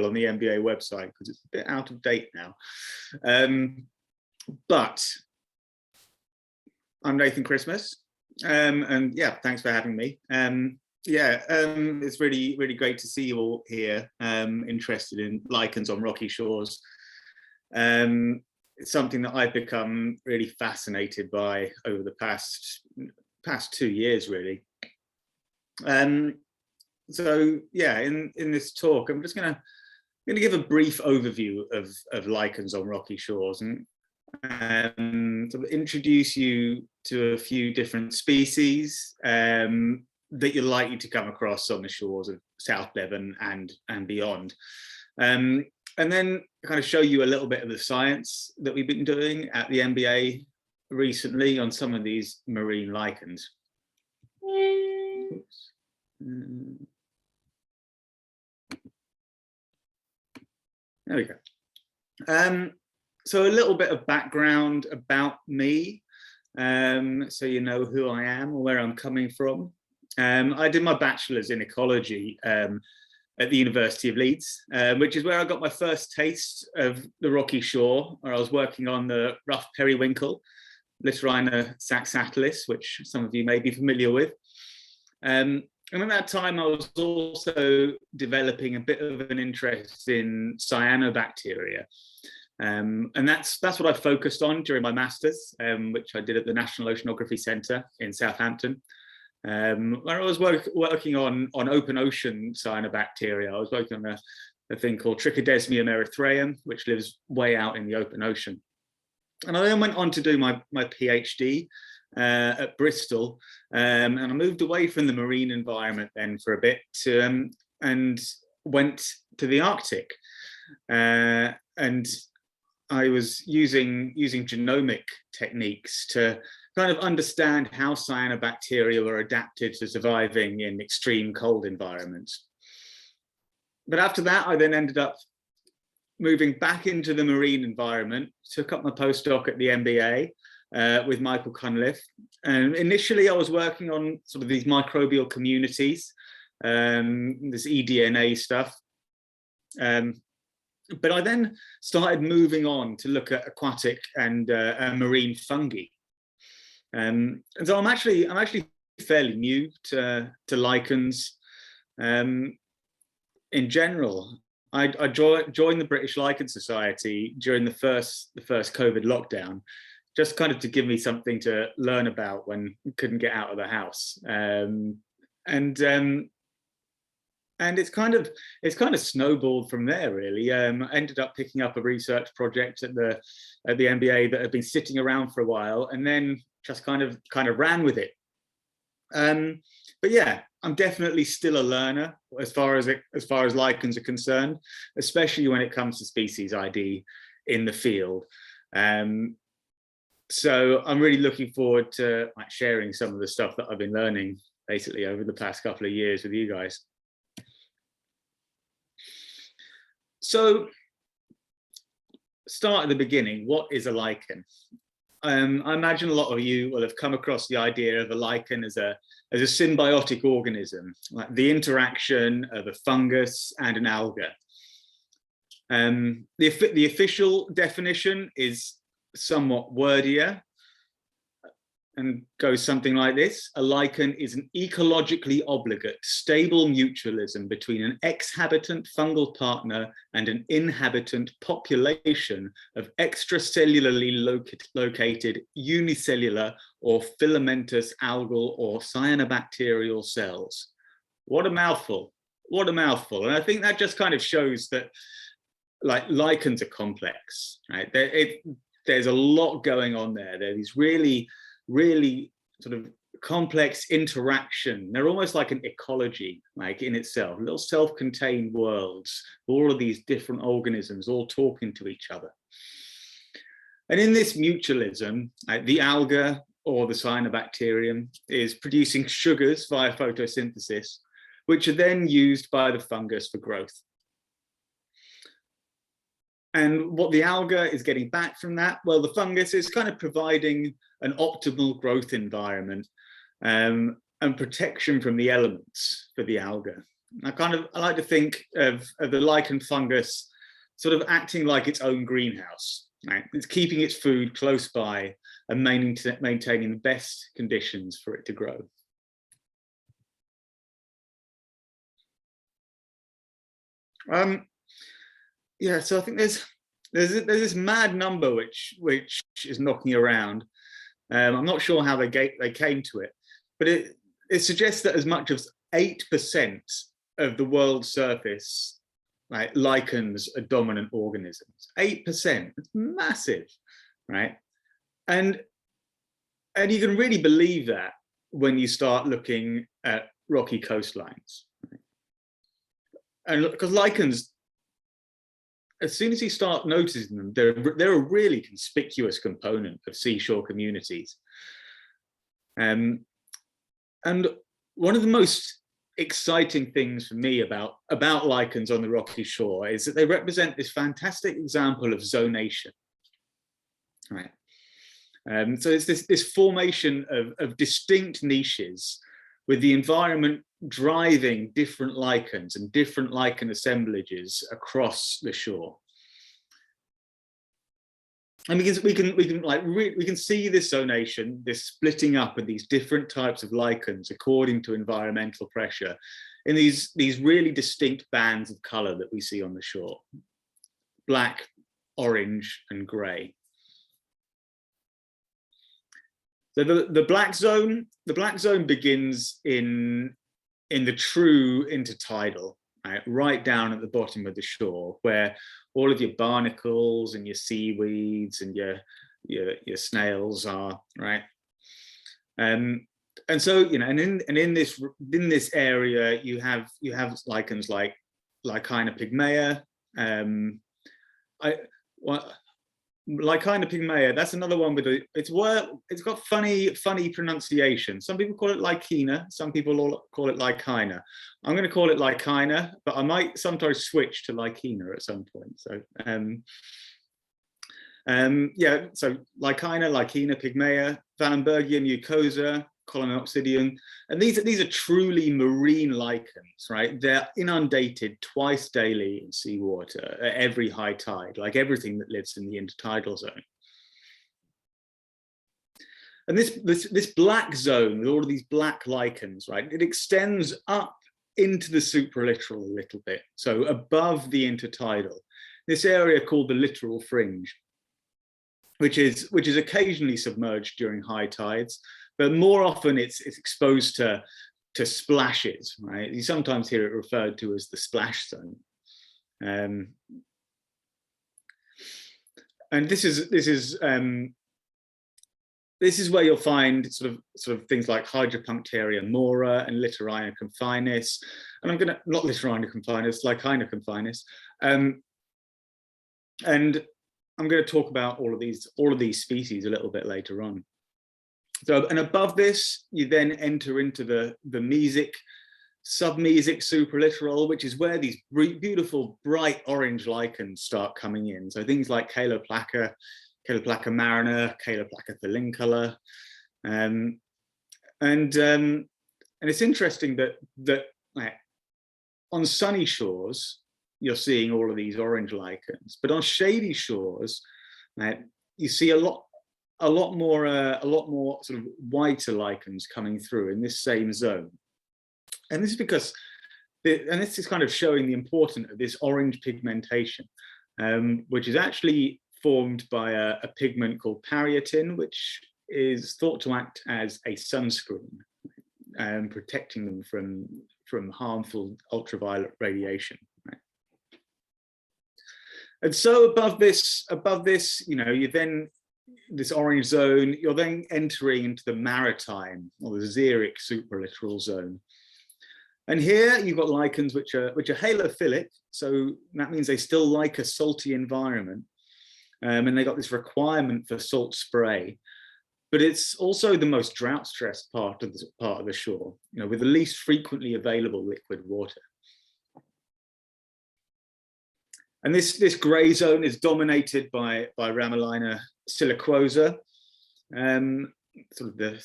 article on the MBA website because it's a bit out of date now. But I'm Nathan Chrismas, and yeah, thanks for having me. It's really great to see you all here, interested in lichens on rocky shores. It's something that I've become really fascinated by over the past 2 years, really. So yeah, in this talk, I'm just gonna give a brief overview of lichens on rocky shores and sort of introduce you to a few different species that you're likely to come across on the shores of South Devon and beyond. And then kind of show you a little bit of the science that we've been doing at the MBA recently on some of these marine lichens. Oops. There we go. So a little bit of background about me, so you know who I am or where I'm coming from. I did my bachelor's in ecology at the University of Leeds, which is where I got my first taste of the rocky shore, where I was working on the rough periwinkle, Lichina saxatilis, which some of you may be familiar with. And at that time, I was also developing a bit of an interest in cyanobacteria. And that's what I focused on during my master's, which I did at the National Oceanography Centre in Southampton, where I was working on open ocean cyanobacteria. I was working on a thing called Trichodesmium erythraeum, which lives way out in the open ocean. And I then went on to do my PhD at Bristol, and I moved away from the marine environment then for a bit and went to the Arctic. And I was using genomic techniques to kind of understand how cyanobacteria were adapted to surviving in extreme cold environments. But after that, I then ended up moving back into the marine environment, took up my postdoc at the MBA with Michael Cunliffe. And initially I was working on sort of these microbial communities, this eDNA stuff. But I then started moving on to look at aquatic and marine fungi. And so I'm actually fairly new to lichens. In general, I joined the British Lichen Society during the first COVID lockdown, just kind of to give me something to learn about when I couldn't get out of the house. And it's kind of snowballed from there, really. I ended up picking up a research project at the MBA that had been sitting around for a while, and then just kind of ran with it. But yeah, I'm definitely still a learner as far as lichens are concerned, especially when it comes to species ID in the field. So I'm really looking forward to sharing some of the stuff that I've been learning basically over the past couple of years with you guys. So, start at the beginning. What is a lichen? I imagine a lot of you will have come across the idea of a lichen as a symbiotic organism, like the interaction of a fungus and an alga. The official definition is somewhat wordier and goes something like this. A lichen is an ecologically obligate, stable mutualism between an ex-habitant fungal partner and an inhabitant population of extracellularly located unicellular or filamentous algal or cyanobacterial cells. What a mouthful. What a mouthful. And I think that just kind of shows that lichens are complex, right? There's a lot going on there. There are these really sort of complex interaction. They're almost like an ecology, in itself, little self-contained worlds, all of these different organisms all talking to each other. And in this mutualism, the alga or the cyanobacterium is producing sugars via photosynthesis, which are then used by the fungus for growth. And what the alga is getting back from that, well, the fungus is kind of providing an optimal growth environment and protection from the elements for the alga. I like to think of the lichen fungus sort of acting like its own greenhouse. Right? It's keeping its food close by and maintaining the best conditions for it to grow. Yeah, so I think there's this mad number which is knocking around. I'm not sure how they came to it, but it suggests that as much as 8% of the world's surface, right, lichens are dominant organisms. 8%, it's massive, right? And you can really believe that when you start looking at rocky coastlines. Right? And because lichens, as soon as you start noticing them, they're a really conspicuous component of seashore communities. And one of the most exciting things for me about lichens on the rocky shore is that they represent this fantastic example of zonation. Right. So it's this formation of distinct niches with the environment driving different lichens and different lichen assemblages across the shore. And we can see this zonation, this splitting up of these different types of lichens according to environmental pressure in these really distinct bands of color that we see on the shore: black, orange, and gray. So the black zone begins in the true intertidal, right down at the bottom of the shore, where all of your barnacles and your seaweeds and your snails are, right? And so, you know, and in this area you have lichens like Lichina pygmaea. Lichina pygmaea, that's another one with it's got funny pronunciation. Some people call it Lichina, some people call it Lichina. I'm going to call it Lichina, but I might sometimes switch to Lichina at some point. So yeah, so Lichina pygmaea, Wallenbergia mucosa, Colonopsidium, and these are truly marine lichens, right? They're inundated twice daily in seawater at every high tide, like everything that lives in the intertidal zone. And this black zone with all of these black lichens, right? It extends up into the supralittoral a little bit, so above the intertidal. This area called the littoral fringe, which is occasionally submerged during high tides, but more often it's exposed to splashes, right? You sometimes hear it referred to as the splash zone. And this is where you'll find sort of things like Hydropunctaria mora and Lichina confinus, and I'm gonna not Lichina confinus, Lichina confinus, and I'm going to talk about all of these species a little bit later on. So, and above this, you then enter into the mesic, submesic supralittoral, which is where these beautiful bright orange lichens start coming in. So things like Caesioplumbaeus marina, Caesioplumbaeus thellincola, and it's interesting that on sunny shores you're seeing all of these orange lichens, but on shady shores, you see a lot more sort of whiter lichens coming through in this same zone. And this is because, and this is kind of showing the importance of this orange pigmentation, which is actually formed by a pigment called parietin, which is thought to act as a sunscreen, protecting them from harmful ultraviolet radiation. Right? And so above this, you know, you then, this orange zone, you're then entering into the maritime or the Xeric-Supralittoral zone. And here you've got lichens which are halophilic, so that means they still like a salty environment, and they got this requirement for salt spray. But it's also the most drought-stressed part of the shore, you know, with the least frequently available liquid water. And this grey zone is dominated by Ramalina siliquosa, sort of the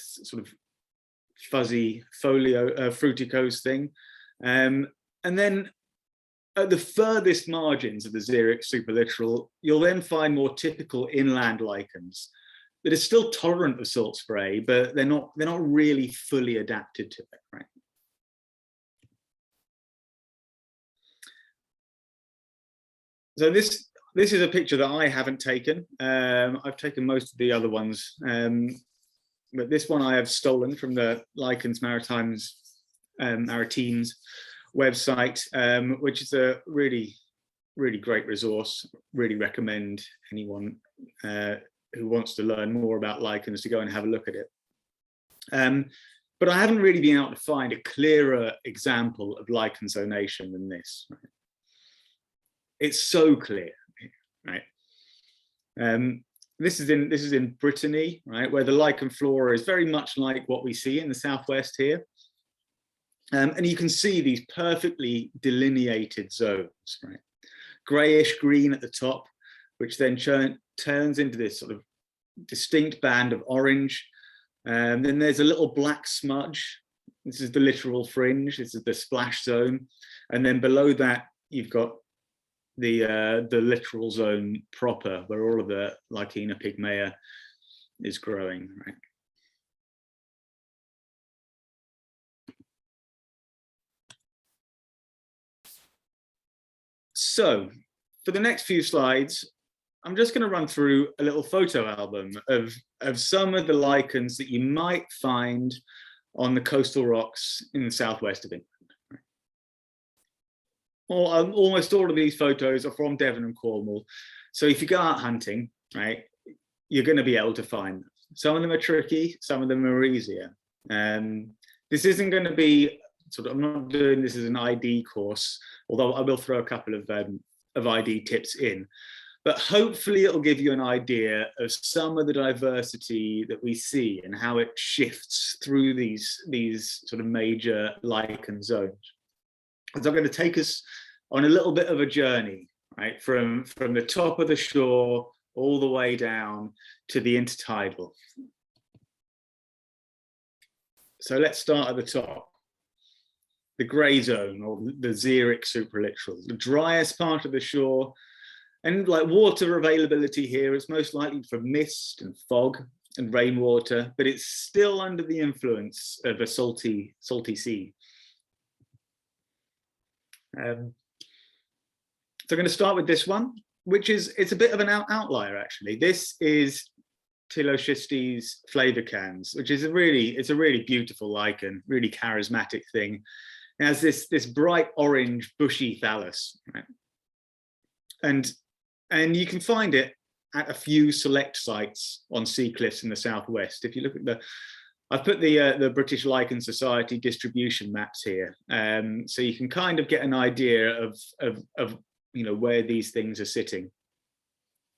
fuzzy folio fruticose thing. And then at the furthest margins of the Xeric-Supralittoral, you'll then find more typical inland lichens that are still tolerant of salt spray, but they're not really fully adapted to it, right? So this is a picture that I haven't taken. I've taken most of the other ones, but this one I have stolen from the Lichens Maritimes website, which is a really great resource. Really recommend anyone who wants to learn more about lichens to go and have a look at it. But I haven't really been able to find a clearer example of lichen zonation than this. Right? It's so clear, right? This is in Brittany, right, where the lichen flora is very much like what we see in the southwest here. And you can see these perfectly delineated zones, right? Grayish green at the top, which then turns into this sort of distinct band of orange. Then there's a little black smudge. This is the littoral fringe. This is the splash zone. And then below that, you've got the littoral zone proper, where all of the Lichina pygmaea is growing, right? So for the next few slides, I'm just going to run through a little photo album of some of the lichens that you might find on the coastal rocks in the southwest of England. Almost all of these photos are from Devon and Cornwall. So if you go out hunting, right, you're going to be able to find them. Some of them are tricky, some of them are easier. This isn't going to be I'm not doing this as an ID course, although I will throw a couple of ID tips in. But hopefully it'll give you an idea of some of the diversity that we see and how it shifts through these sort of major lichen zones. So I'm going to take us on a little bit of a journey, right, from the top of the shore all the way down to the intertidal. So let's start at the top. The grey zone, or the Xeric-Supralittoral, the driest part of the shore. And like water availability here is most likely from mist and fog and rainwater, but it's still under the influence of a salty sea. So I'm going to start with this one, which it's a bit of an outlier actually. This is Teloschistes flavicans, which is a really beautiful lichen, really charismatic thing. It has this bright orange bushy thallus, right? And you can find it at a few select sites on sea cliffs in the southwest. If you look at I've put the British Lichen Society distribution maps here, so you can kind of get an idea of where these things are sitting.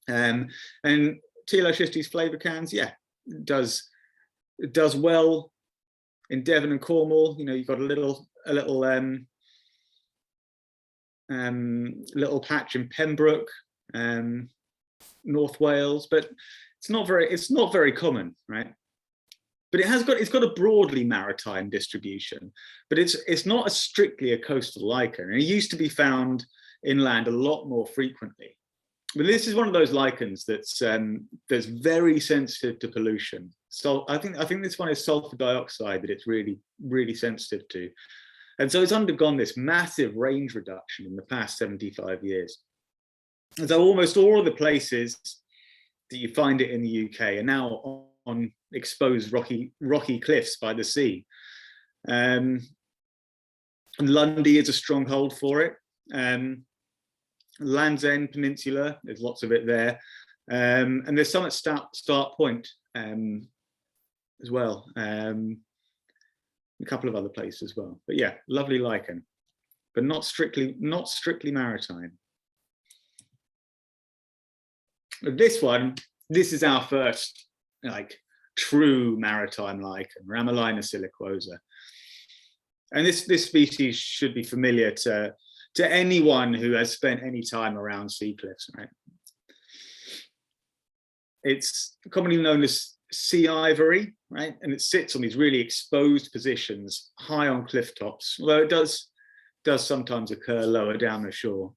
And Teloschistes flavicans, yeah, does well in Devon and Cornwall. You've got a little patch in Pembroke, North Wales, but it's not very common, right? But it's got a broadly maritime distribution, but it's not strictly a coastal lichen, and it used to be found inland a lot more frequently. But this is one of those lichens that's very sensitive to pollution. So I think this one is sulfur dioxide that it's really sensitive to. And so it's undergone this massive range reduction in the past 75 years. And so almost all of the places that you find it in the UK are now on exposed rocky cliffs by the sea. And Lundy is a stronghold for it. Land's End Peninsula, there's lots of it there. And there's some at Start Point as well. A couple of other places as well. But yeah, lovely lichen, but not strictly maritime. But this is our first true maritime lichen, Ramalina siliquosa. And this species should be familiar to anyone who has spent any time around sea cliffs, right? It's commonly known as sea ivory, right? And it sits on these really exposed positions high on cliff tops, although it does does sometimes occur lower down the shore.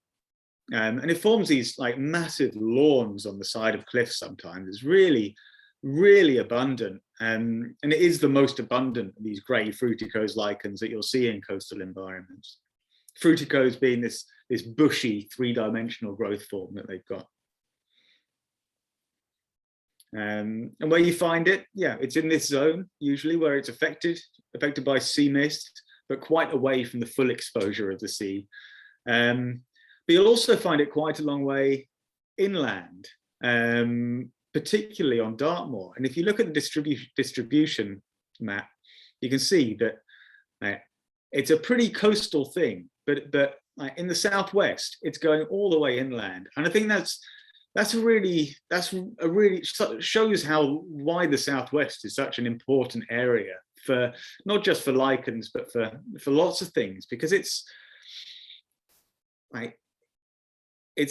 And it forms these like massive lawns on the side of cliffs sometimes. It's really, really abundant. And it is the most abundant of these grey fruticose lichens that you'll see in coastal environments. Fruticose being this bushy three-dimensional growth form that they've got. And where you find it, yeah, it's in this zone, usually where it's affected by sea mist, but quite away from the full exposure of the sea. But you'll also find it quite a long way inland, particularly on Dartmoor. And if you look at the distribution map, you can see that it's a pretty coastal thing, but in the southwest, it's going all the way inland. And I think that really shows why the southwest is such an important area for not just for lichens, but for lots of things, because it's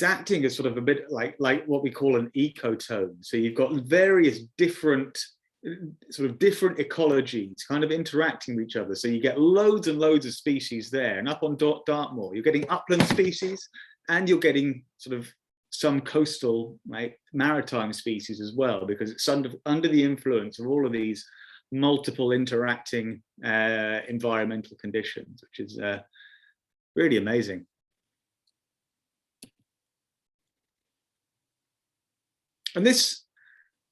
acting as sort of a bit like what we call an ecotone. So you've got various different ecologies kind of interacting with each other. So you get loads and loads of species there. And up on Dartmoor, you're getting upland species, and you're getting sort of some coastal, maritime species as well, because it's under the influence of all of these multiple interacting environmental conditions, which is really amazing. And this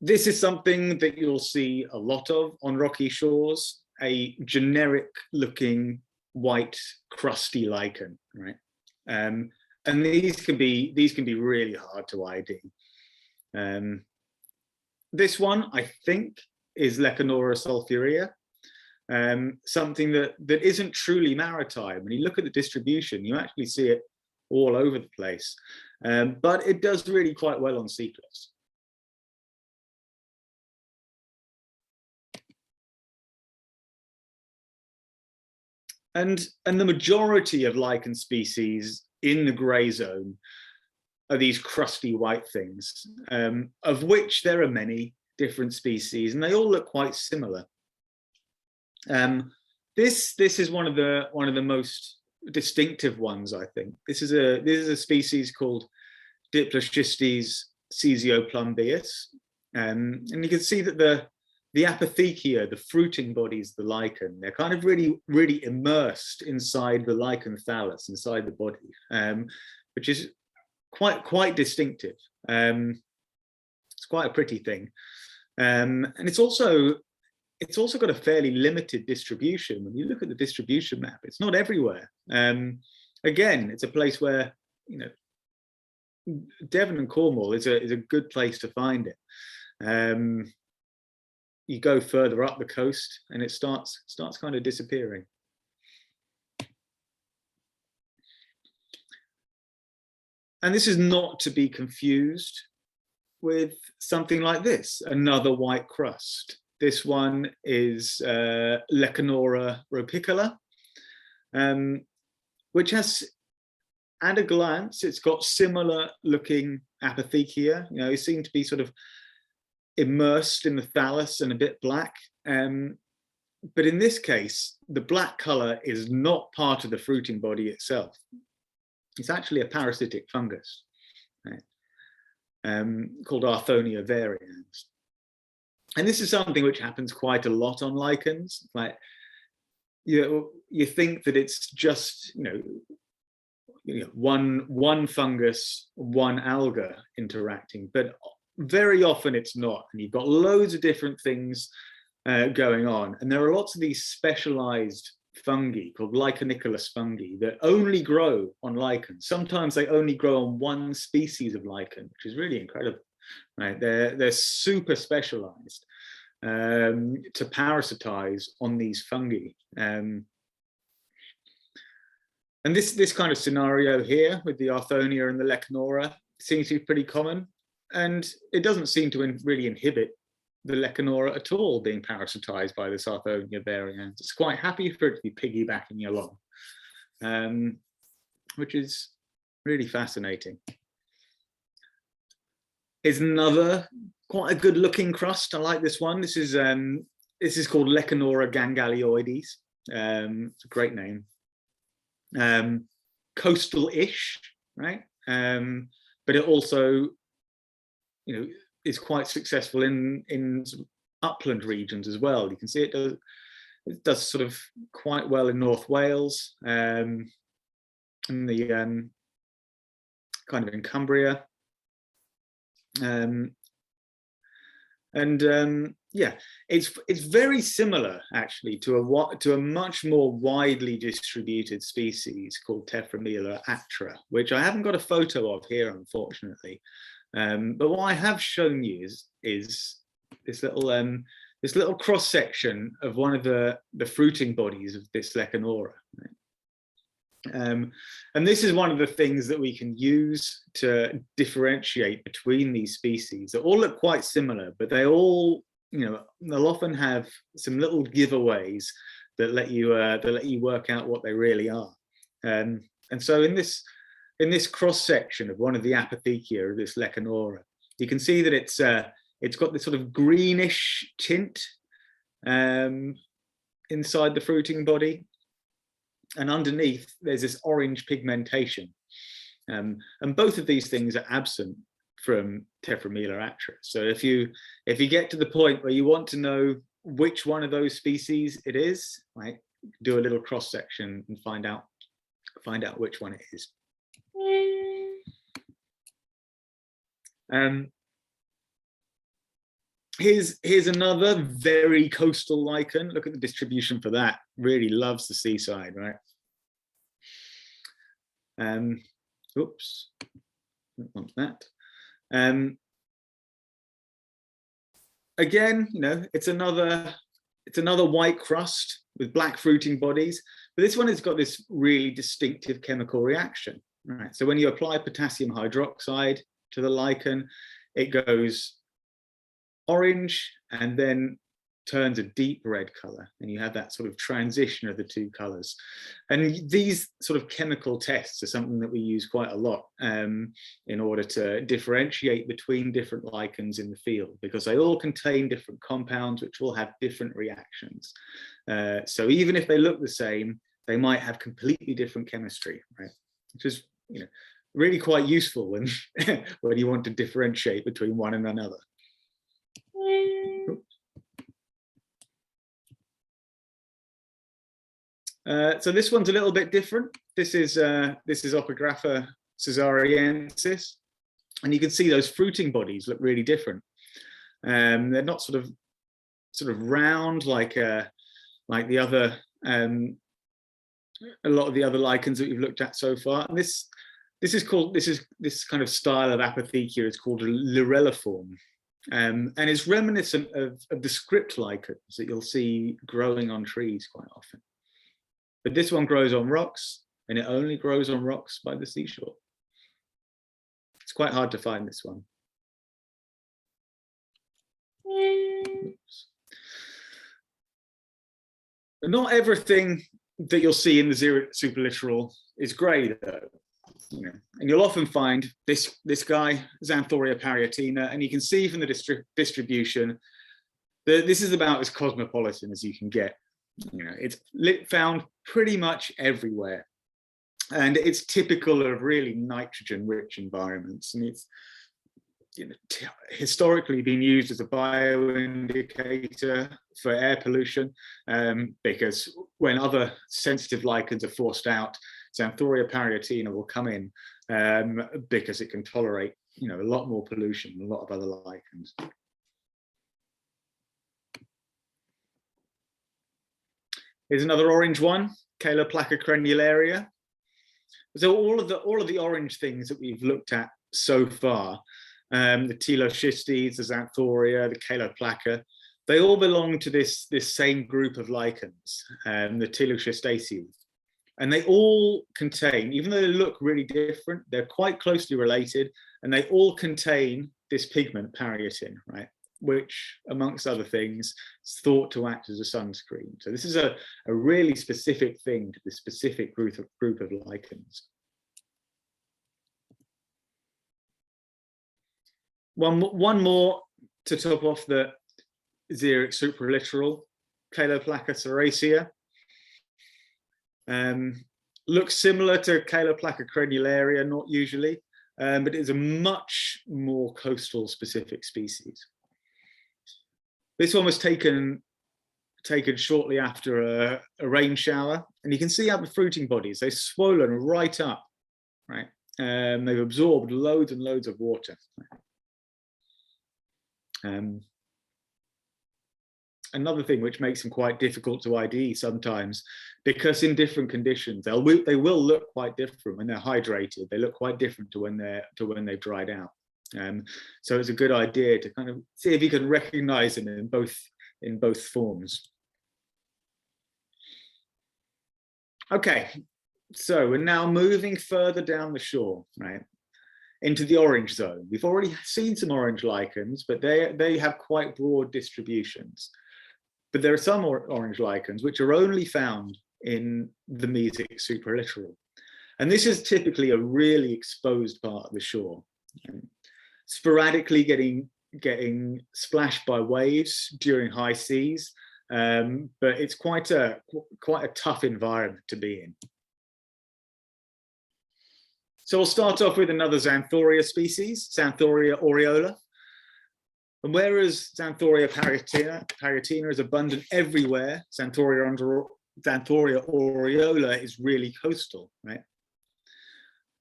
is something that you'll see a lot of on rocky shores, a generic looking white crusty lichen, right? And these can be really hard to ID. This one, I think, is Lecanora sulfurea, something that isn't truly maritime. When you look at the distribution, you actually see it all over the place, but it does really quite well on sea cliffs. And the majority of lichen species in the grey zone are these crusty white things, of which there are many different species, and they all look quite similar. This is one of the most distinctive ones, I think. This is a species called Diploshchistes caesioplumbaeus, and you can see that the apothecea, the fruiting bodies of the lichen, they're kind of really immersed inside the lichen thallus, inside the body, which is quite distinctive. It's quite a pretty thing, and it's also got a fairly limited distribution. When you look at the distribution map, it's not everywhere. Again, it's a place where, Devon and Cornwall is a good place to find it. You go further up the coast and it starts kind of disappearing. And this is not to be confused with something like this, another white crust. This one is Lecanora rupicola, which has, at a glance, it's got similar looking apothecea. It seems to be sort of immersed in the thallus and a bit black. But in this case, the black color is not part of the fruiting body itself. It's actually a parasitic fungus, right? Called Arthonia varians. And this is something which happens quite a lot on lichens. Like, you think that it's just, one fungus, one alga interacting, but very often it's not, and you've got loads of different things going on, and there are lots of these specialized fungi called lichenicolous fungi that only grow on lichens. Sometimes they only grow on one species of lichen, which is really incredible, right? They're super specialized to parasitize on these fungi, and this kind of scenario here with the Arthonia and the Lecanora seems to be pretty common. And it doesn't seem to really inhibit the Lecanora at all being parasitized by this Arthonia varians. It's quite happy for it to be piggybacking along, which is really fascinating. Here's another quite a good looking crust. I like this one. This is called Lecanora gangalioides. It's a great name. coastal-ish, right? But it also, is quite successful in sort of upland regions as well. You can see it does sort of quite well in North Wales, and the kind of in Cumbria, yeah, it's very similar actually to a much more widely distributed species called Tephramela atra, which I haven't got a photo of here, unfortunately. But what I have shown you is this little cross section of one of the fruiting bodies of this Lecanora. Right? And this is one of the things that we can use to differentiate between these species. They all look quite similar, but they all, they'll often have some little giveaways that let you work out what they really are. And so in this cross section of one of the apothecia of this Lecanora, you can see that it's got this sort of greenish tint inside the fruiting body. And underneath, there's this orange pigmentation. And both of these things are absent from Tephramela atra. So if you get to the point where you want to know which one of those species it is, right, do a little cross section and find out which one it is. Here's another very coastal lichen. Look at the distribution for that. Really loves the seaside, right? Oops, don't want that. Again, it's another white crust with black fruiting bodies, but this one has got this really distinctive chemical reaction. Right. So when you apply potassium hydroxide to the lichen, it goes orange and then turns a deep red color, and you have that sort of transition of the two colors. And these sort of chemical tests are something that we use quite a lot in order to differentiate between different lichens in the field, because they all contain different compounds which will have different reactions. So even if they look the same, they might have completely different chemistry, right? Which is really quite useful when when you want to differentiate between one and another. So this one's a little bit different. This is Opographa caesariensis, and you can see those fruiting bodies look really different. They're not sort of round like the other a lot of the other lichens that we've looked at so far. And this kind of style of apothecia is called a lorelliform. And it's reminiscent of the script lichens that you'll see growing on trees quite often. But this one grows on rocks, and it only grows on rocks by the seashore. It's quite hard to find this one. Oops. But not everything that you'll see in the Xeric-Supralittoral is grey, though. And you'll often find this guy, Xanthoria parietina, and you can see from the distribution that this is about as cosmopolitan as you can get. It's found pretty much everywhere, and it's typical of really nitrogen-rich environments, and it's historically been used as a bioindicator for air pollution, because when other sensitive lichens are forced out, Xanthoria parietina will come in because it can tolerate a lot more pollution than a lot of other lichens. Here's another orange one, Caesioplumbaeus crenularia. So all of the orange things that we've looked at so far, the Teloschistes, the Xanthoria, the Caesioplumbaeus, they all belong to this same group of lichens, the Teloschistes. And they all contain, even though they look really different, they're quite closely related, and they all contain this pigment parietin, right? Which, amongst other things, is thought to act as a sunscreen. So this is a really specific thing to this specific group of lichens. One more to top off the Xeric-Supralittoral, Caesioplumbaeus ceracea. looks similar to Caesioplumbaeus crenularia, not usually, but it's a much more coastal specific species. This one was taken shortly after a rain shower, and you can see how the fruiting bodies, they've swollen right up, right? They've absorbed loads and loads of water. Another thing which makes them quite difficult to ID sometimes, because in different conditions they will look quite different when they're hydrated. They look quite different to when they've dried out. So it's a good idea to kind of see if you can recognize them in both forms. Okay, so we're now moving further down the shore, right, into the orange zone. We've already seen some orange lichens, but they have quite broad distributions. But there are some orange lichens which are only found in the Xeric-Supralittoral. And this is typically a really exposed part of the shore. Sporadically getting splashed by waves during high seas, but it's quite a tough environment to be in. So we'll start off with another Xanthoria species, Xanthoria aureola. And whereas Xanthoria parietina is abundant everywhere, Xanthoria aureola is really coastal, right?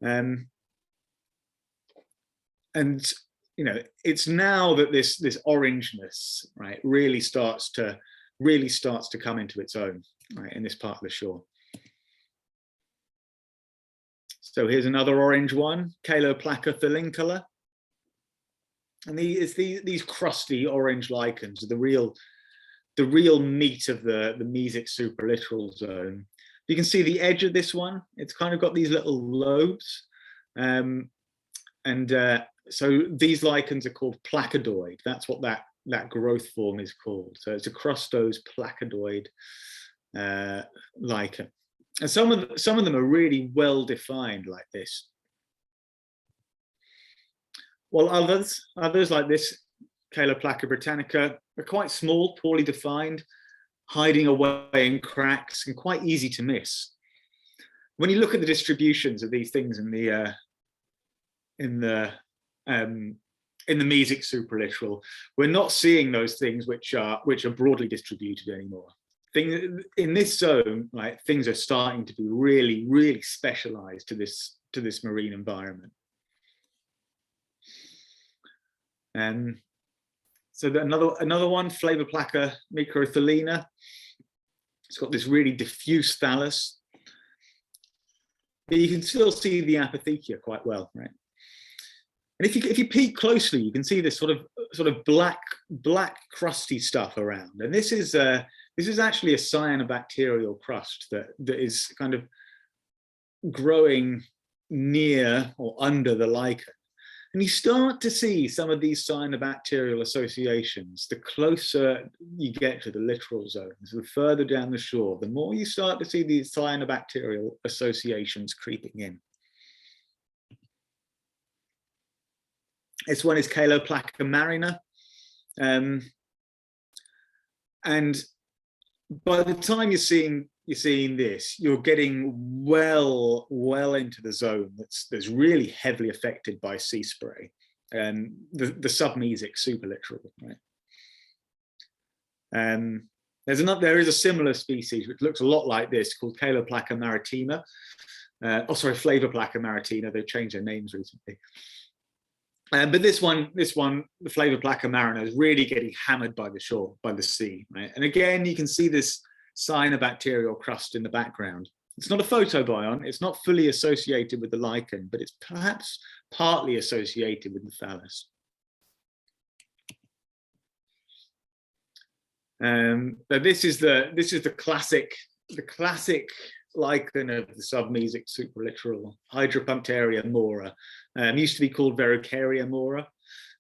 And you know, it's now that this orangeness, right, really starts to come into its own, right, in this part of the shore. So here's another orange one, Caesioplumbaeus thalincola. And these crusty orange lichens are the real meat of the Xeric-Supralittoral zone. You can see the edge of this one. It's kind of got these little lobes, so these lichens are called placodoid. That's what that growth form is called. So it's a crustose placodoid lichen. And some of them are really well defined like this. While others like this, Caesioplumbaeus britannica, are quite small, poorly defined, hiding away in cracks and quite easy to miss. When you look at the distributions of these things in the Xeric-Supralittoral, we're not seeing those things which are broadly distributed anymore. In this zone, right, things are starting to be really, really specialized to this marine environment. So another one, Flavicans microthelina. It's got this really diffuse thallus, but you can still see the apothecia quite well, right? And if you peek closely, you can see this sort of black crusty stuff around. And this is actually a cyanobacterial crust that is kind of growing near or under the lichen. And you start to see some of these cyanobacterial associations. The closer you get to the littoral zones, the further down the shore, the more you start to see these cyanobacterial associations creeping in. This one is Caesioplumbaeus marina. And by the time you're seeing this, you're getting well into the zone that's really heavily affected by sea spray, and the sub-Xeric-Supralittoral, right? There is a similar species which looks a lot like this called Caesioplumbaeus maritima. Flavicans maritima. They've changed their names recently. But this one, the Flavicans marina, is really getting hammered by the shore, by the sea, right? And again, you can see this cyanobacterial crust in the background. It's not a photobiont, it's not fully associated with the lichen, but it's perhaps partly associated with the thallus. But this is the classic lichen of the sub-Xeric-Supralittoral, Hydropunctaria mora. Used to be called Verrucaria mora,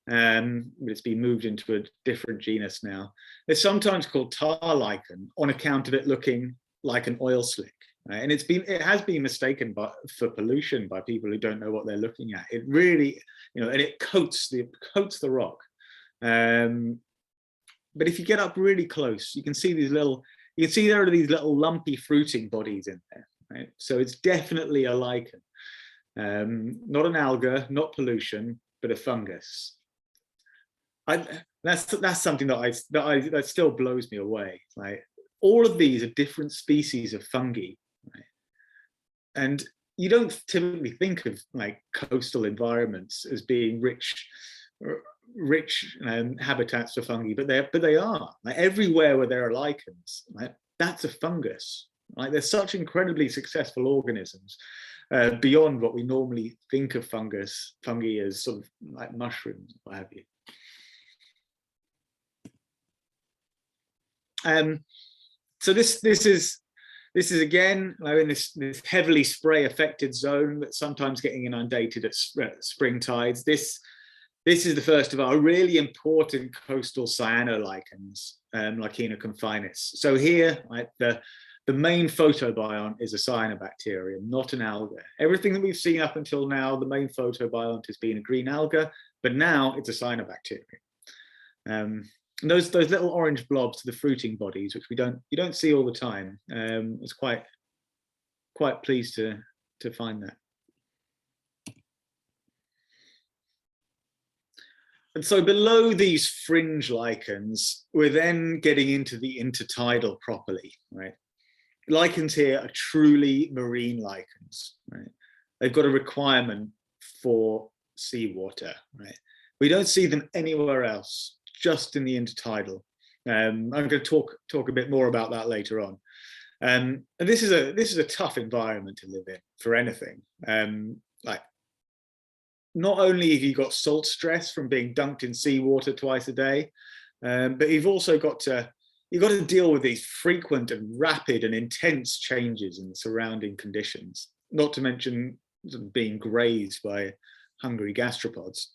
but it's been moved into a different genus now. It's sometimes called tar lichen on account of it looking like an oil slick, right? And it has been mistaken for pollution by people who don't know what they're looking at. It really, and it coats the rock. But if you get up really close, you can see there are these little lumpy fruiting bodies in there, right? So it's definitely a lichen, not an alga, not pollution, but a fungus. That's something that still blows me away. Like, all of these are different species of fungi, right? And you don't typically think of like coastal environments as being rich habitats for fungi, but they are. Like, everywhere where there are lichens, right, that's a fungus. Right? They're such incredibly successful organisms, beyond what we normally think of fungi as sort of like mushrooms, what have you. So this is again, in this heavily spray affected zone that's sometimes getting inundated at spring tides. This is the first of our really important coastal cyanolichens, Lichina confinus. So here, right, the main photobiont is a cyanobacteria, not an alga. Everything that we've seen up until now, the main photobiont has been a green alga, but now it's a cyanobacteria. Those little orange blobs are the fruiting bodies, which you don't see all the time. It's quite pleased to find that. And so below these fringe lichens, we're then getting into the intertidal properly, right? Lichens here are truly marine lichens, right? They've got a requirement for seawater, right? We don't see them anywhere else, just in the intertidal. I'm going to talk a bit more about that later on. And this is a tough environment to live in for anything. Like, not only have you got salt stress from being dunked in seawater twice a day, but you've also got to deal with these frequent and rapid and intense changes in the surrounding conditions, not to mention being grazed by hungry gastropods.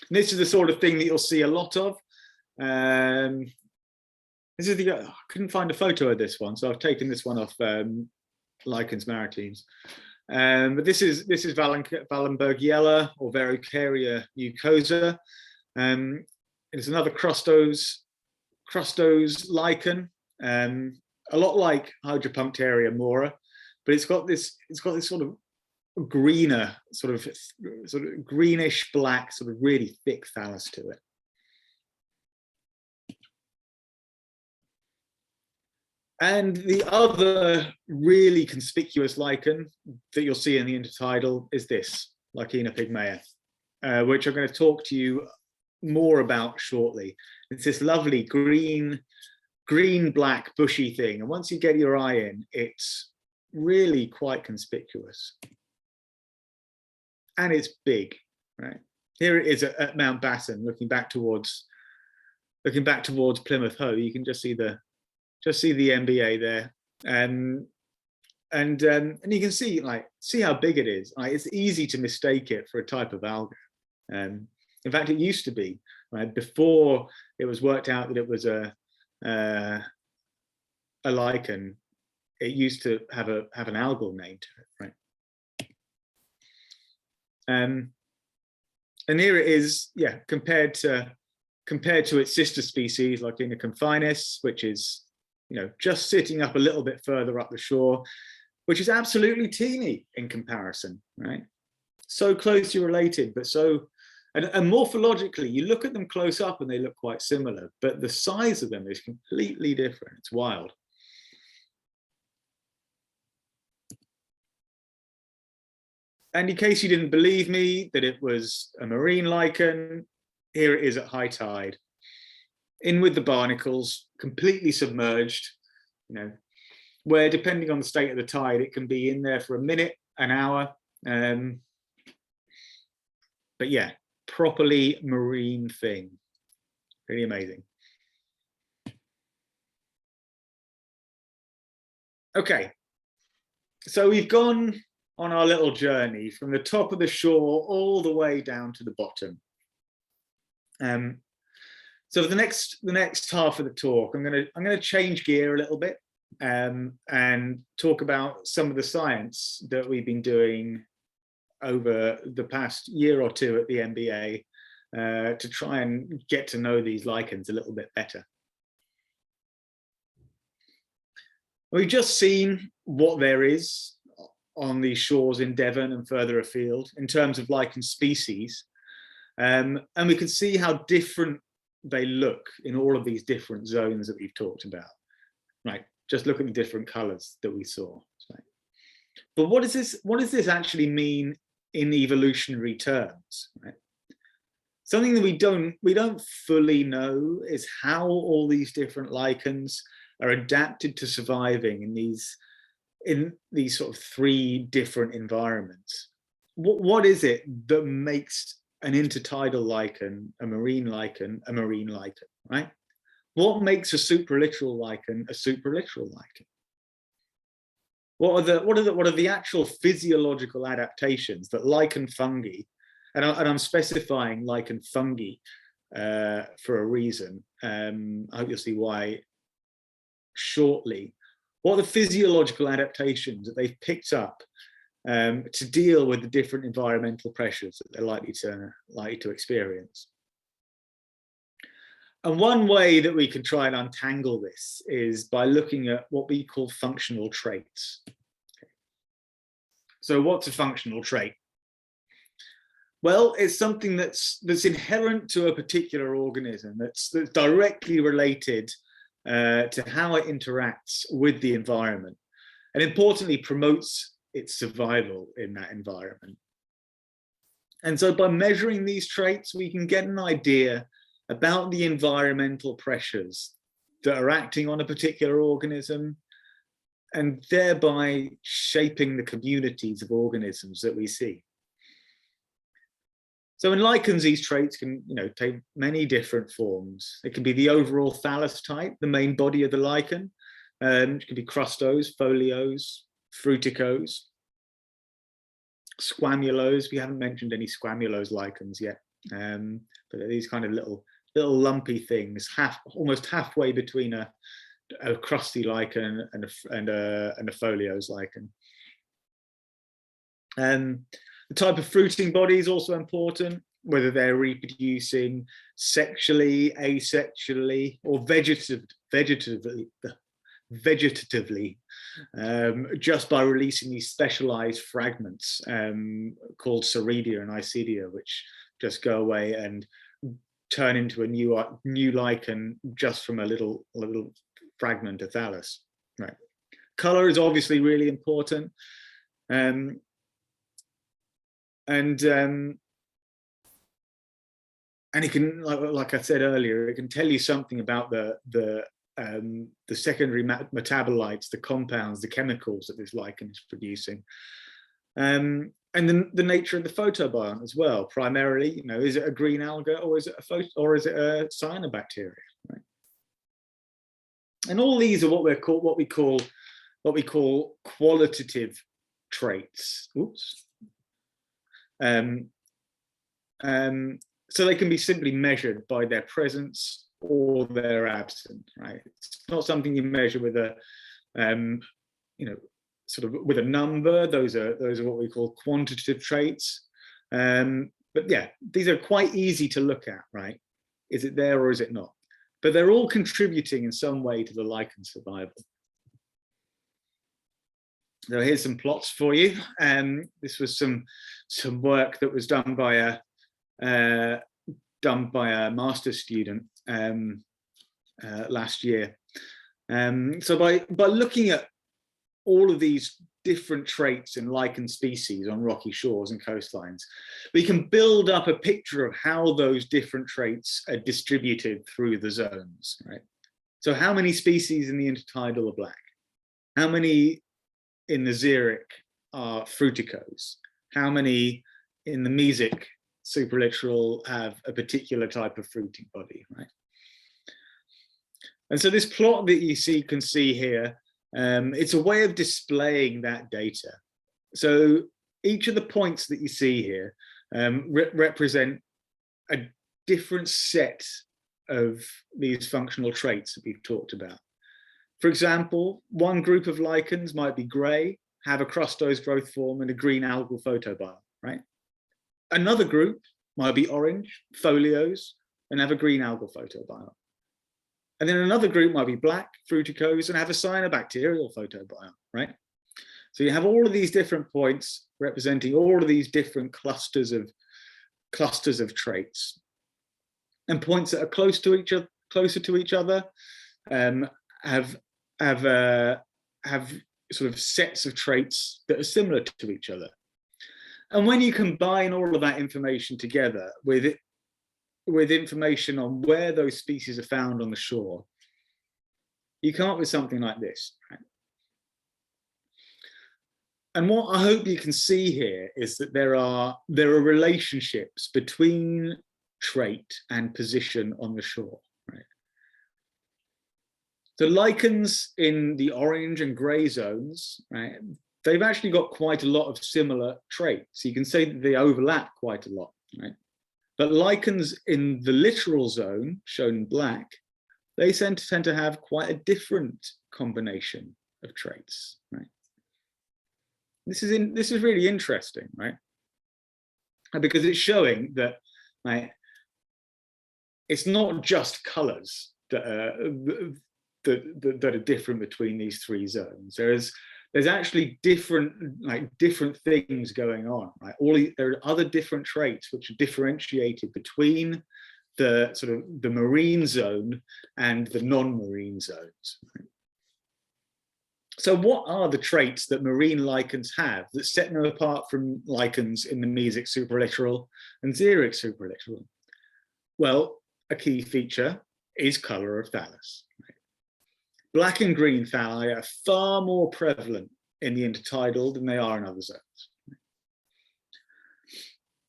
And this is the sort of thing that you'll see a lot of. This is I couldn't find a photo of this one, so I've taken this one off Lichens maritimes. But this is Wallenbergiella or Verrucaria mucosa. It's another crustose lichen, a lot like Hydropunctaria mora, but it's got this sort of greener, sort of greenish black, sort of really thick thallus to it. And the other really conspicuous lichen that you'll see in the intertidal is this, Lichina pygmaea, which I'm going to talk to you more about shortly. It's this lovely green, black, bushy thing. And once you get your eye in, it's really quite conspicuous. And it's big, right? Here it is at Mountbatten, looking back towards Plymouth Hoe. You can just see the MBA there, and you can see how big it is. It's easy to mistake it for a type of alga. In fact, it used to be, right, before it was worked out that it was a lichen. It used to have an algal name to it, right? And here it is, yeah, compared to its sister species, Lichina confinus, which is, just sitting up a little bit further up the shore, which is absolutely teeny in comparison, right? So closely related, but and morphologically, you look at them close up and they look quite similar, but the size of them is completely different. It's wild. And in case you didn't believe me that it was a marine lichen, here it is at high tide, in with the barnacles, completely submerged, where depending on the state of the tide, it can be in there for a minute, an hour. But yeah, properly marine thing. Really amazing. Okay, so we've gone on our little journey from the top of the shore all the way down to the bottom. So for the next half of the talk, I'm gonna change gear a little bit and talk about some of the science that we've been doing over the past year or two at the MBA to try and get to know these lichens a little bit better. We've just seen what there is on these shores in Devon and further afield in terms of lichen species. And we can see how different they look in all of these different zones that we've talked about. Right, just look at the different colors that we saw. Right. But what does this actually mean in evolutionary terms? Right? Something that we don't fully know is how all these different lichens are adapted to surviving in these sort of three different environments. What is it that makes an intertidal lichen a marine lichen, right? What makes a supralittoral lichen a supralittoral lichen? What are the actual physiological adaptations that lichen fungi, and I'm specifying lichen fungi for a reason. I hope you'll see why shortly. What are the physiological adaptations that they've picked up to deal with the different environmental pressures that they're likely to experience? And one way that we can try and untangle this is by looking at what we call functional traits. So what's a functional trait? Well, it's something that's inherent to a particular organism, that's directly related to how it interacts with the environment, and importantly promotes its survival in that environment. And so by measuring these traits, we can get an idea about the environmental pressures that are acting on a particular organism, and thereby shaping the communities of organisms that we see. So in lichens, these traits can take many different forms. It can be the overall thallus type, the main body of the lichen. It can be crustose, foliose, fruticose, squamulose. We haven't mentioned any squamulose lichens yet, but they're these kind of little lumpy things, almost halfway between a crusty lichen and a foliose lichen. The type of fruiting body is also important, whether they're reproducing sexually, asexually, or vegetatively, just by releasing these specialized fragments called ceridia and isidia, which just go away and turn into a new lichen just from a little fragment of thallus. Right. Color is obviously really important. And it can, like I said earlier, it can tell you something about the secondary metabolites, the compounds, the chemicals that this lichen is producing, and then the nature of the photobiont as well. Primarily, is it a green alga or is it a cyanobacteria? Right? And all these are what we call qualitative traits. Oops. So they can be simply measured by their presence or their absence, right? It's not something you measure with a, sort of with a number. Those are what we call quantitative traits. But yeah, these are quite easy to look at, right? Is it there or is it not? But they're all contributing in some way to the lichen survival. So here's some plots for you. This was some work that was done by a master's student last year. So by looking at all of these different traits in lichen species on rocky shores and coastlines, we can build up a picture of how those different traits are distributed through the zones, right? So how many species in the intertidal are black? How many in the xeric are fruticose? How many in the mesic supralittoral have a particular type of fruiting body, right? And so this plot that you can see here, it's a way of displaying that data. So each of the points that you see here represent a different set of these functional traits that we've talked about. For example, one group of lichens might be grey, have a crustose growth form and a green algal photobiont, right? Another group might be orange, foliose, and have a green algal photobiont. And then another group might be black fruticose and have a cyanobacterial photobiont, right? So you have all of these different points representing all of these different clusters of traits, and points that are closer to each other have sort of sets of traits that are similar to each other. And when you combine all of that information together with information on where those species are found on the shore, you come up with something like this, right? And what I hope you can see here is that there are relationships between trait and position on the shore, right? The lichens in the orange and grey zones, right, they've actually got quite a lot of similar traits. You can say that they overlap quite a lot, right? But lichens in the littoral zone, shown in black, they tend to have quite a different combination of traits, right? This is really interesting, right? Because it's showing that, right, it's not just colours that are different between these three zones. There's actually different things going on, right? There are other different traits which are differentiated between the sort of the marine zone and the non-marine zones. Right? So what are the traits that marine lichens have that set them apart from lichens in the Mesec-Supralittoral and Xeric-Supralittoral? Well, a key feature is colour of thallus. Right? Black and green thalli are far more prevalent in the intertidal than they are in other zones.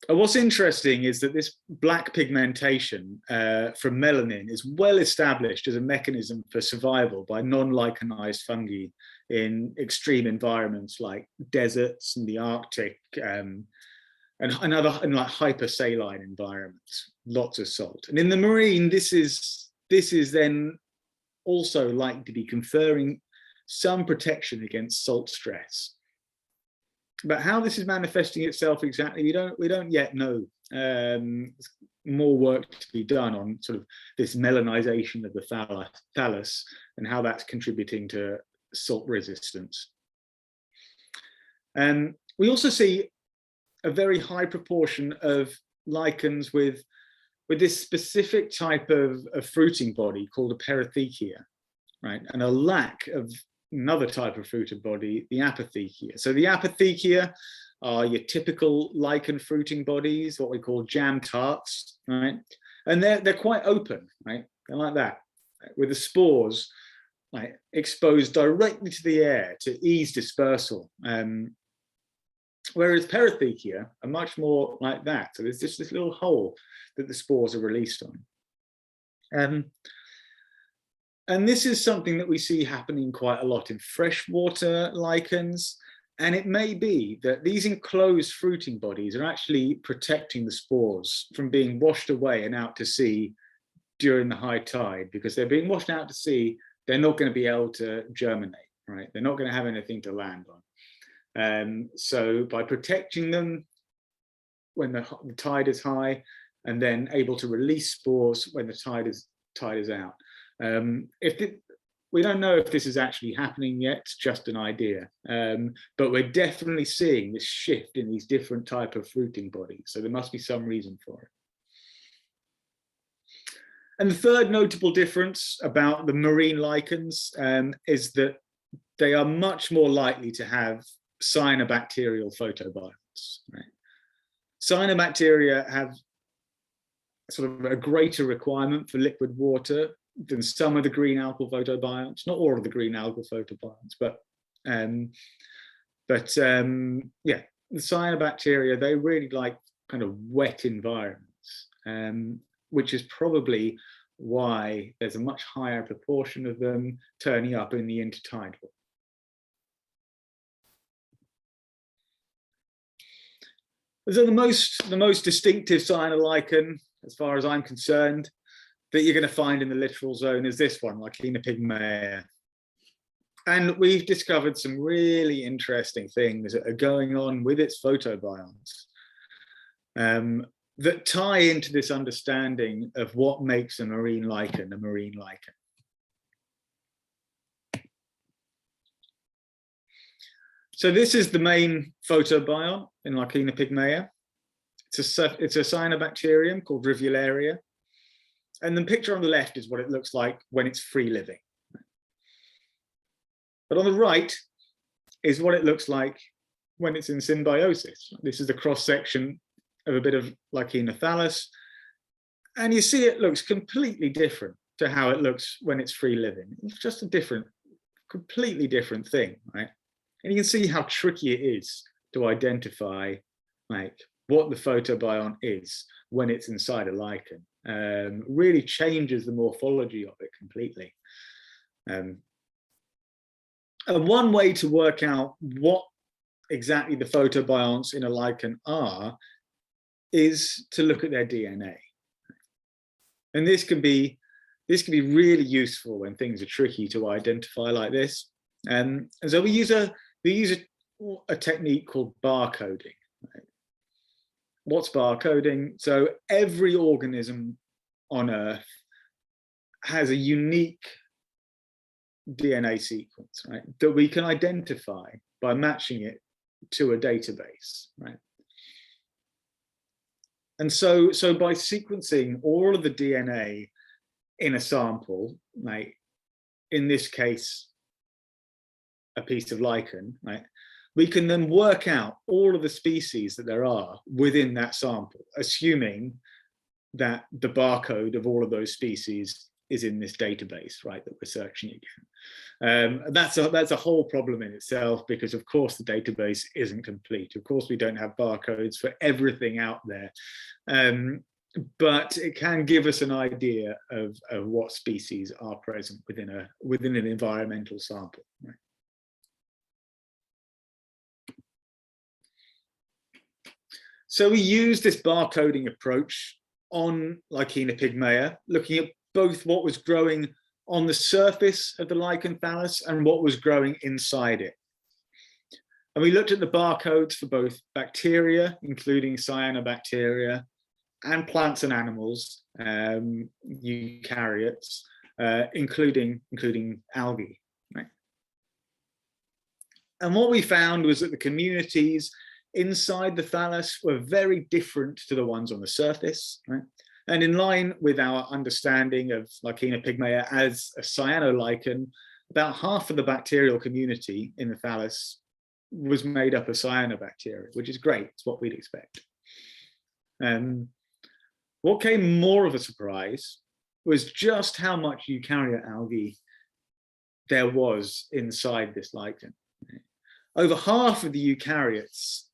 And what's interesting is that this black pigmentation from melanin is well established as a mechanism for survival by non-lichenized fungi in extreme environments like deserts and the Arctic and like hypersaline environments, lots of salt. And in the marine, this is then also likely to be conferring some protection against salt stress. But how this is manifesting itself exactly, we don't yet know. There's more work to be done on sort of this melanization of the thallus and how that's contributing to salt resistance. We also see a very high proportion of lichens with this specific type of fruiting body called a perithecia, right? And a lack of another type of fruited body, the apothecia. So the apothecia are your typical lichen fruiting bodies, what we call jam tarts, right? And they're quite open, right? They're like that, right? With the spores exposed directly to the air to ease dispersal. Whereas perithecia are much more like that. So there's just this little hole that the spores are released on. And this is something that we see happening quite a lot in freshwater lichens. And it may be that these enclosed fruiting bodies are actually protecting the spores from being washed away and out to sea during the high tide, because they're being washed out to sea. They're not going to be able to germinate, right? They're not going to have anything to land on. So by protecting them when the tide is high, and then able to release spores when the tide is out. We don't know if this is actually happening yet, it's just an idea, but we're definitely seeing this shift in these different type of fruiting bodies, so there must be some reason for it. And the third notable difference about the marine lichens is that they are much more likely to have cyanobacterial photobionts. Right? Cyanobacteria have sort of a greater requirement for liquid water than some of the green algal photobionts, not all of the green algal photobionts, but yeah, the cyanobacteria, they really like kind of wet environments, which is probably why there's a much higher proportion of them turning up in the intertidal. So the most distinctive cyanolichen, as far as I'm concerned, that you're going to find in the littoral zone is this one, Lichina pygmaea. And we've discovered some really interesting things that are going on with its photobionts that tie into this understanding of what makes a marine lichen a marine lichen. So this is the main photobiont in Lichina pygmaea. It's a cyanobacterium called Rivularia. And the picture on the left is what it looks like when it's free living. But on the right is what it looks like when it's in symbiosis. This is the cross-section of a bit of Lichina thallus. And you see it looks completely different to how it looks when it's free living. It's just a completely different thing, right? And you can see how tricky it is to identify like what the photobiont is when it's inside a lichen. Really changes the morphology of it completely. And one way to work out what exactly the photobionts in a lichen are is to look at their DNA. And this can be really useful when things are tricky to identify like this. And so we use a technique called barcoding. Right? What's barcoding? So every organism on Earth has a unique DNA sequence, right, that we can identify by matching it to a database, right? And so by sequencing all of the DNA in a sample, like in this case, a piece of lichen, right, we can then work out all of the species that there are within that sample, assuming that the barcode of all of those species is in this database, right, that we're searching again. That's a whole problem in itself, because of course the database isn't complete. Of course we don't have barcodes for everything out there, but it can give us an idea of what species are present within an environmental sample. Right? So we use this barcoding approach on Lichina pygmaea, looking at both what was growing on the surface of the lichen thallus and what was growing inside it. And we looked at the barcodes for both bacteria, including cyanobacteria, and plants and animals, eukaryotes, including algae. Right? And what we found was that the communities inside the thallus were very different to the ones on the surface. Right? And in line with our understanding of Lichina pygmaea as a cyanolichen, about half of the bacterial community in the thallus was made up of cyanobacteria, which is great. It's what we'd expect. What came more of a surprise was just how much eukaryote algae there was inside this lichen. Over half of the eukaryotes,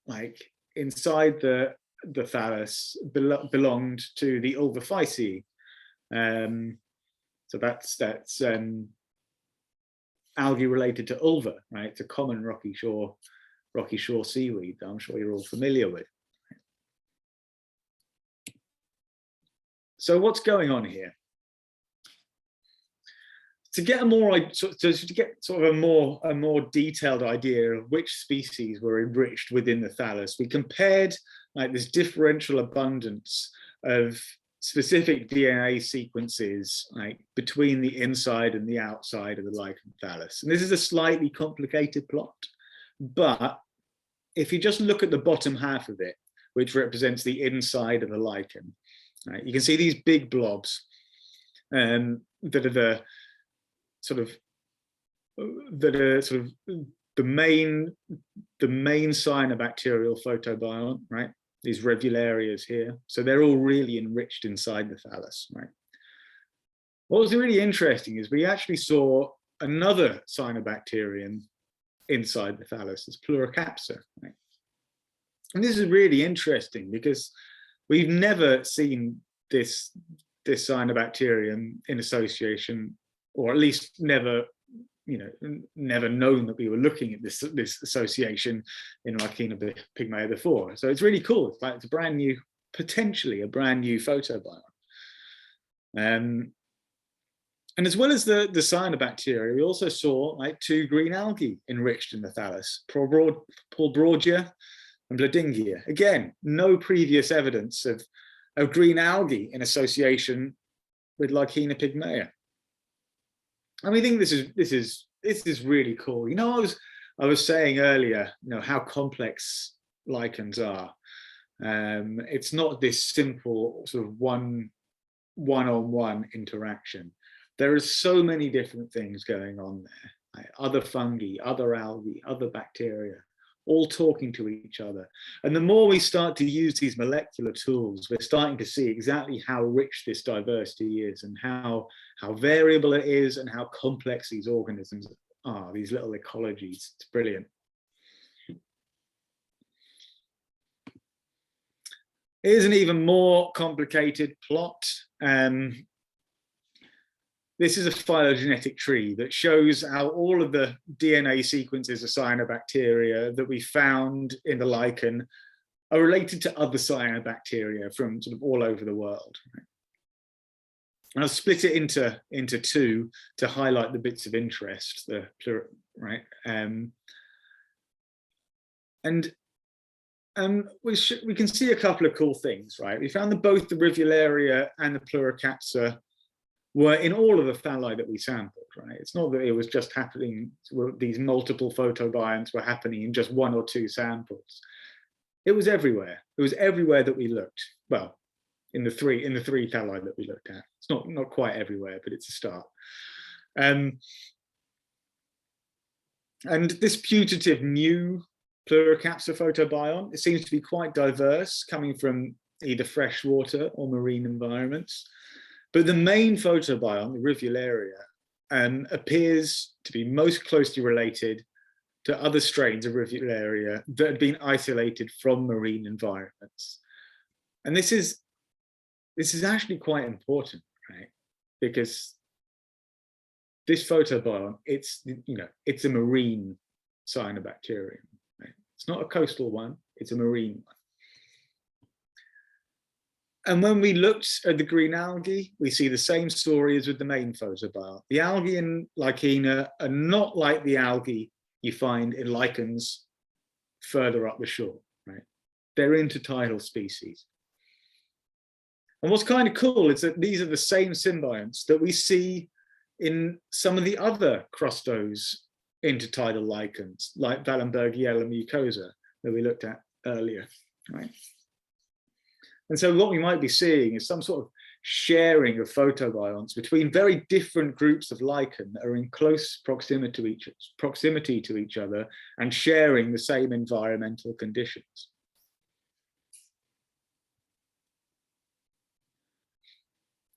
like inside the thallus, belonged to the Ulvophyceae. So that's algae related to ulva, right? It's a common rocky shore seaweed that I'm sure you're all familiar with. So what's going on here? To get a more detailed idea of which species were enriched within the thallus, we compared like this differential abundance of specific DNA sequences like between the inside and the outside of the lichen thallus. And this is a slightly complicated plot, but if you just look at the bottom half of it, which represents the inside of the lichen, right, you can see these big blobs that are the main cyanobacterial photobiont, right? These rivularias here. So they're all really enriched inside the thallus, right? What was really interesting is we actually saw another cyanobacterium inside the thallus, it's Pluricapsa, right? And this is really interesting because we've never seen this cyanobacterium in association, or at least never known that we were looking at this association in Lichina pygmaea before. So it's really cool. It's like it's potentially a brand new photobiont. And as well as the cyanobacteria, we also saw like two green algae enriched in the thallus, Paulbrodia and Bladingia. Again, no previous evidence of green algae in association with Lichina pygmaea. And we think this is really cool. You know, I I was saying earlier, how complex lichens are. It's not this simple sort of one-on-one interaction. There are so many different things going on there. Right? Other fungi, other algae, other bacteria, all talking to each other. And the more we start to use these molecular tools, we're starting to see exactly how rich this diversity is and how variable it is and how complex these organisms are, these little ecologies. It's brilliant. Here's an even more complicated plot. This is a phylogenetic tree that shows how all of the DNA sequences of cyanobacteria that we found in the lichen are related to other cyanobacteria from sort of all over the world. Right? And I'll split it into two to highlight the bits of interest, right? We can see a couple of cool things, right? We found that both the Rivularia and the Pluricapsa were in all of the phalli that we sampled, right? It's not that it was just happening, these multiple photobionts were happening in just one or two samples. It was everywhere. It was everywhere that we looked. Well, in the three phalli that we looked at. It's not quite everywhere, but it's a start. And this putative new Pluricapsa photobiont, it seems to be quite diverse, coming from either freshwater or marine environments. But the main photobiont, the Rivularia, appears to be most closely related to other strains of Rivularia that had been isolated from marine environments. And this is actually quite important, right? Because this photobiont, it's a marine cyanobacterium. Right? It's not a coastal one, it's a marine one. And when we looked at the green algae, we see the same story as with the main photobiont. The algae in Lichina are not like the algae you find in lichens further up the shore, right? They're intertidal species. And what's kind of cool is that these are the same symbionts that we see in some of the other crustose intertidal lichens, like Wallenbergiella mucosa that we looked at earlier, right? And so what we might be seeing is some sort of sharing of photobionts between very different groups of lichen that are in close proximity to each other and sharing the same environmental conditions.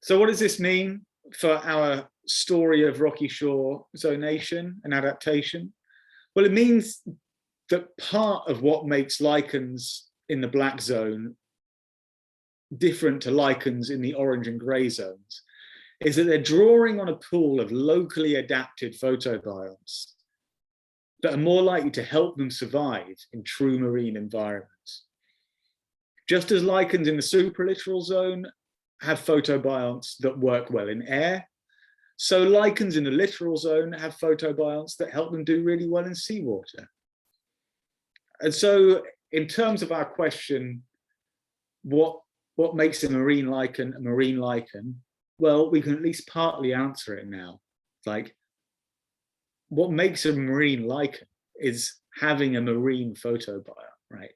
So what does this mean for our story of rocky shore zonation and adaptation? Well, it means that part of what makes lichens in the black zone different to lichens in the orange and grey zones is that they're drawing on a pool of locally adapted photobionts that are more likely to help them survive in true marine environments. Just as lichens in the supralittoral zone have photobionts that work well in air, so lichens in the littoral zone have photobionts that help them do really well in seawater. And so in terms of our question, what makes a marine lichen? Well, we can at least partly answer it now. Like, what makes a marine lichen is having a marine photobiont, right?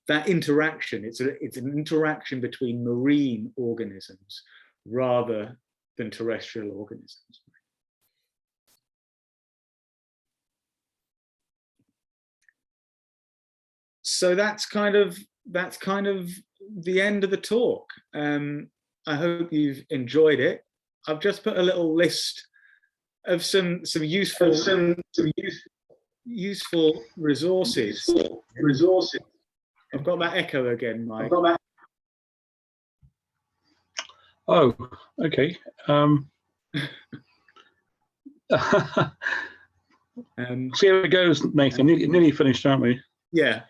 That interaction, it's an interaction between marine organisms rather than terrestrial organisms. So that's kind of the end of the talk. I hope you've enjoyed it. I've just put a little list of some useful resources. I've got that echo again, Mike. Oh, okay. See how it goes, Nathan. Nearly finished, aren't we? Yeah.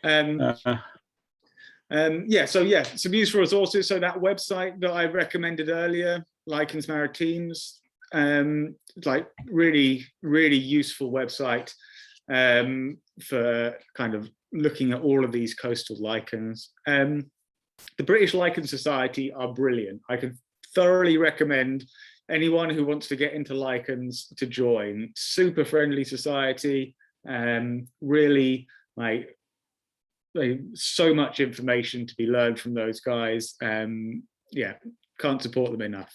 Some useful resources. So that website that I recommended earlier, Lichens Maritimes, like really useful website for kind of looking at all of these coastal lichens. The British Lichen Society are brilliant. I can thoroughly recommend anyone who wants to get into lichens to join. Super friendly society. Really, like, so much information to be learned from those guys. Yeah, can't support them enough.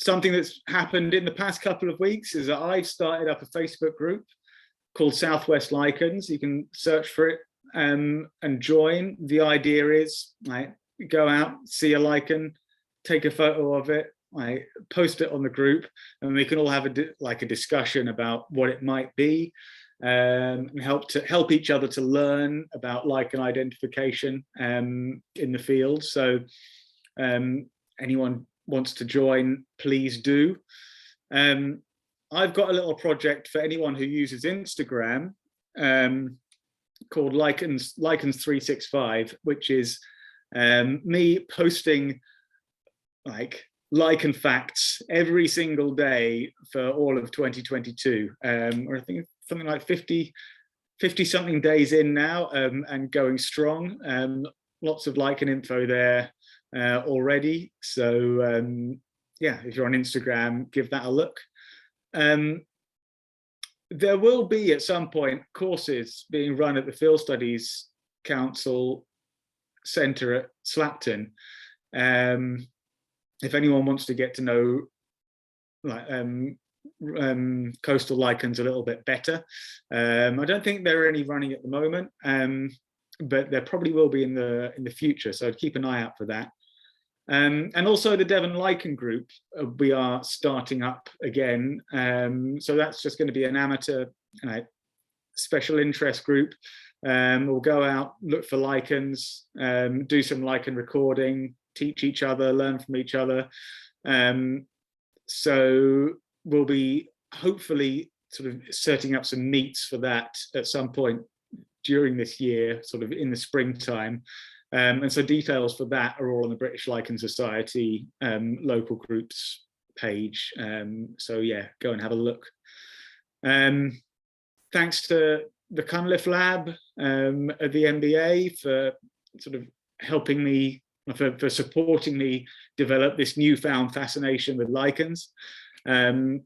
Something that's happened in the past couple of weeks is that I've started up a Facebook group called Southwest Lichens. You can search for it and join. The idea is, like, go out, see a lichen, take a photo of it, like, post it on the group, and we can all have a discussion about what it might be, and help each other to learn about lichen identification in the field. So anyone wants to join, please do. I've got a little project for anyone who uses Instagram called Lichens 365, which is me posting like lichen facts every single day for all of 2022, or I think something like 50 something days in now, and going strong. Lots of lichen info there already. So yeah, if you're on Instagram, give that a look. There will be at some point courses being run at the Field Studies Council Centre at Southampton. If anyone wants to get to know like coastal lichens a little bit better, I don't think there are any running at the moment, but there probably will be in the future. So keep an eye out for that. And also the Devon Lichen group, we are starting up again. So that's just going to be an amateur special interest group. We'll go out, look for lichens, do some lichen recording, teach each other, learn from each other. So we'll be hopefully sort of setting up some meets for that at some point during this year, sort of in the springtime. And so details for that are all on the British Lichen Society local groups page. So yeah, go and have a look. Thanks to the Cunliffe Lab at the MBA for sort of helping me, for supporting me develop this newfound fascination with lichens. And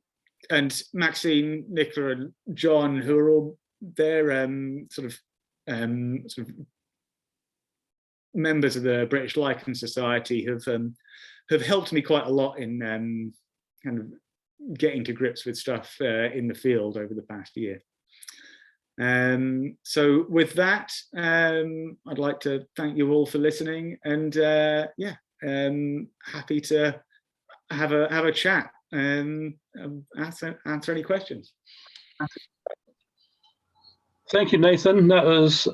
Maxine, Nicola and John, who are all there, sort of members of the British Lichen Society, have helped me quite a lot in kind of getting to grips with stuff in the field over the past year. So with that, I'd like to thank you all for listening, and yeah, happy to have a chat and answer any questions. Thank you, Nathan. That was,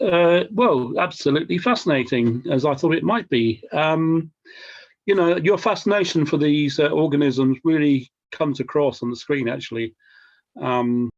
well, absolutely fascinating, as I thought it might be. You know, your fascination for these organisms really comes across on the screen, actually.